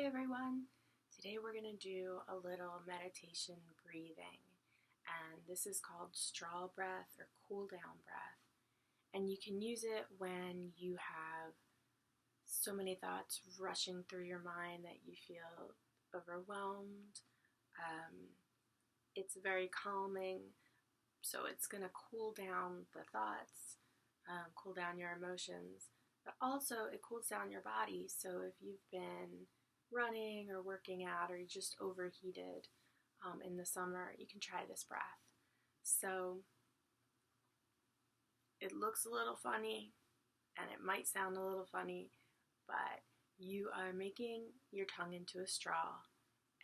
everyone. Today we're going to do a little meditation breathing, and this is called straw breath or cool down breath. And you can use it when you have so many thoughts rushing through your mind that you feel overwhelmed. It's very calming, so it's going to cool down the thoughts, cool down your emotions, but also it cools down your body. So if you've been running or working out or you're just overheated in the summer, you can try this breath. So it looks a little funny and it might sound a little funny, but you are making your tongue into a straw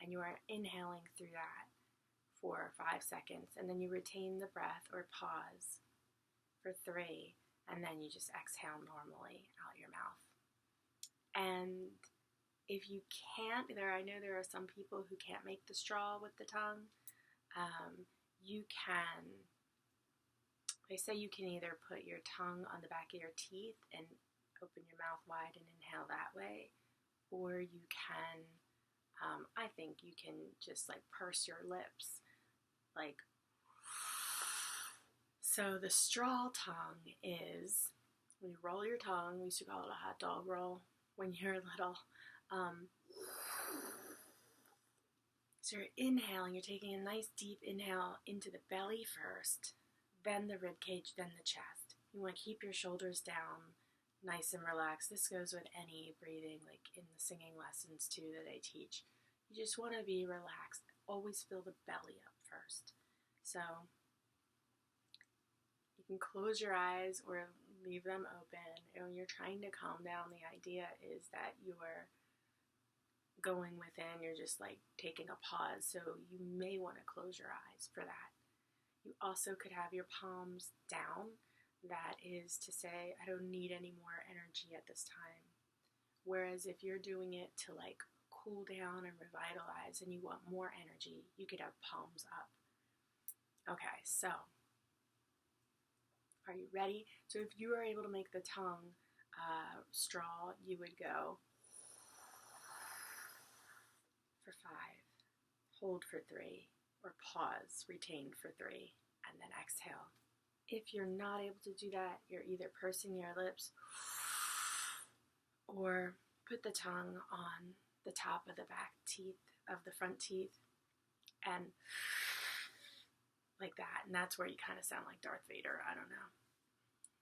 and you are inhaling through that for 5 seconds, and then you retain the breath or pause for 3, and then you just exhale normally out your mouth. And if you can't, I know there are some people who can't make the straw with the tongue. You can, they say you can either put your tongue on the back of your teeth and open your mouth wide and inhale that way, or you can, I think you can just like purse your lips, like. So the straw tongue is when you roll your tongue. We used to call it a hot dog roll when you're little. So you're inhaling, you're taking a nice deep inhale into the belly first, then the rib cage, then the chest. You want to keep your shoulders down, nice and relaxed. This goes with any breathing, like in the singing lessons too that I teach. You just want to be relaxed. Always fill the belly up first. So you can close your eyes or leave them open. And when you're trying to calm down, the idea is that you're going within, you're just like taking a pause. So you may want to close your eyes for that. You also could have your palms down. That is to say, I don't need any more energy at this time. Whereas if you're doing it to like cool down and revitalize and you want more energy, you could have palms up. Okay, so are you ready? So if you are able to make the tongue straw, you would go for 5, hold for 3, or pause, retain for 3, and then exhale. If you're not able to do that, you're either pursing your lips or put the tongue on the top of the back teeth, of the front teeth, and like that. And that's where you kind of sound like Darth Vader, I don't know.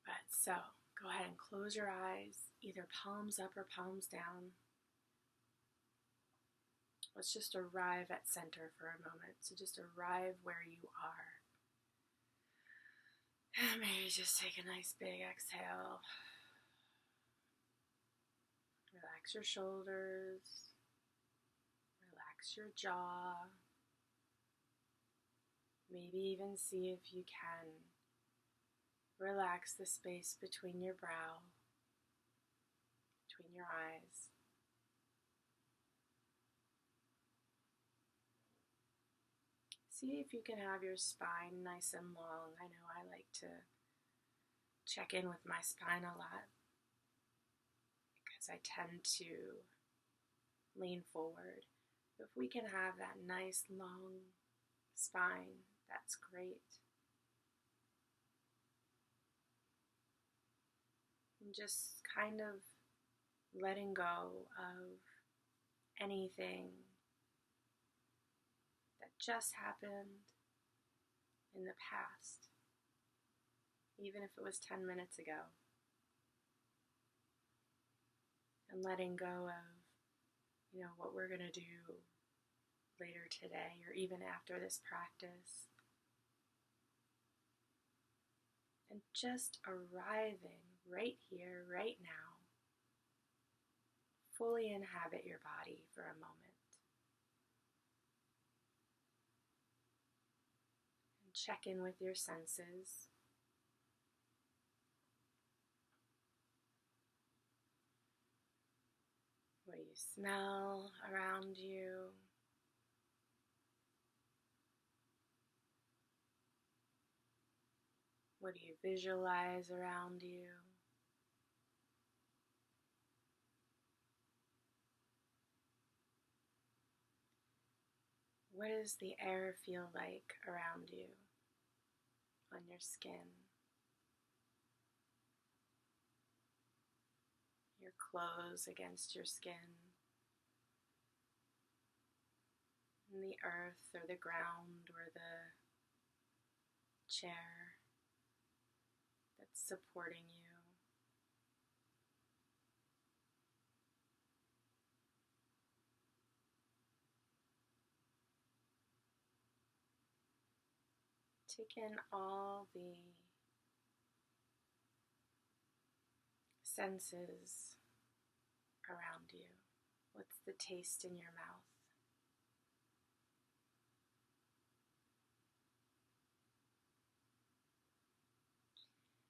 But so, go ahead and close your eyes, either palms up or palms down. Let's just arrive at center for a moment. So just arrive where you are. And maybe just take a nice big exhale. Relax your shoulders. Relax your jaw. Maybe even see if you can relax the space between your brow, between your eyes. See if you can have your spine nice and long. I know I like to check in with my spine a lot because I tend to lean forward. If we can have that nice long spine, that's great. And just kind of letting go of anything that just happened in the past, even if it was 10 minutes ago. And letting go of, what we're going to do later today or even after this practice. And just arriving right here, right now. Fully inhabit your body for a moment. And check in with your senses. What do you smell around you? What do you visualize around you? What does the air feel like around you, on your skin? Your clothes against your skin, and the earth or the ground or the chair that's supporting you. Take in all the senses around you. What's the taste in your mouth?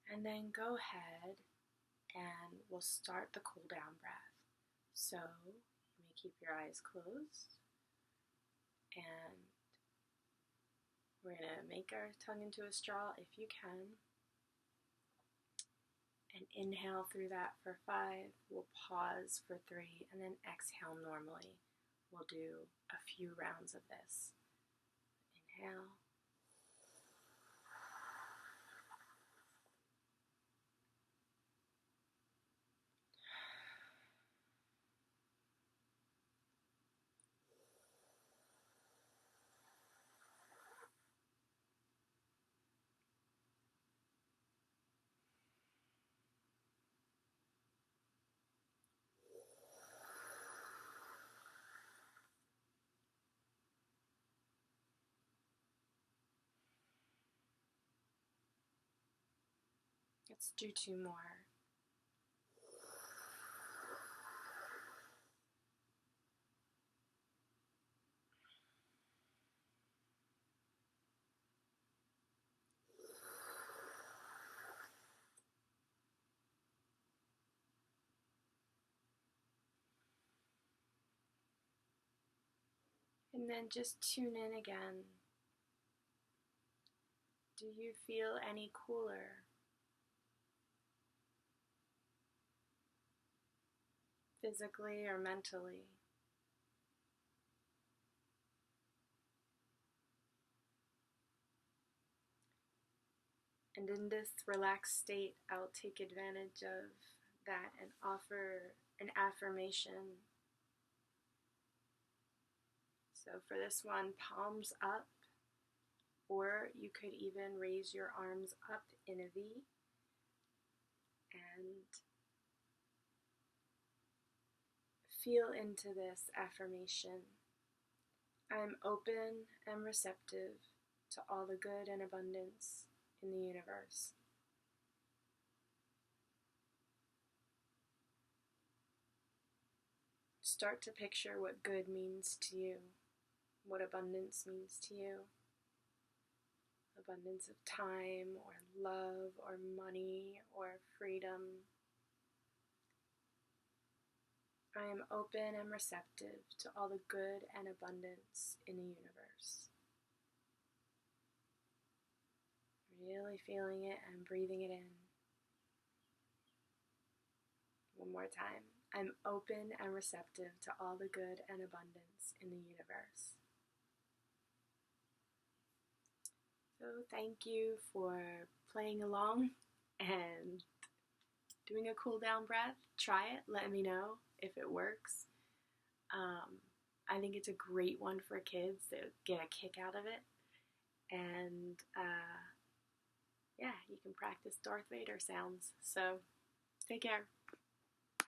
And then go ahead and we'll start the cool down breath. So you may keep your eyes closed, and we're going to make our tongue into a straw if you can. And inhale through that for 5. We'll pause for 3 and then exhale normally. We'll do a few rounds of this. Inhale. Let's do 2 more. And then just tune in again. Do you feel any cooler? Physically or mentally? And in this relaxed state, I'll take advantage of that and offer an affirmation. So for this one, palms up, or you could even raise your arms up in a V and feel into this affirmation. I'm open and receptive to all the good and abundance in the universe. Start to picture what good means to you, what abundance means to you. Abundance of time or love or money or freedom. I am open and receptive to all the good and abundance in the universe. Really feeling it and breathing it in. One more time. I'm open and receptive to all the good and abundance in the universe. So thank you for playing along and doing a cool down breath. Try it. Let me know if it works. I think it's a great one for kids. They'll get a kick out of it. And yeah, you can practice Darth Vader sounds. So take care.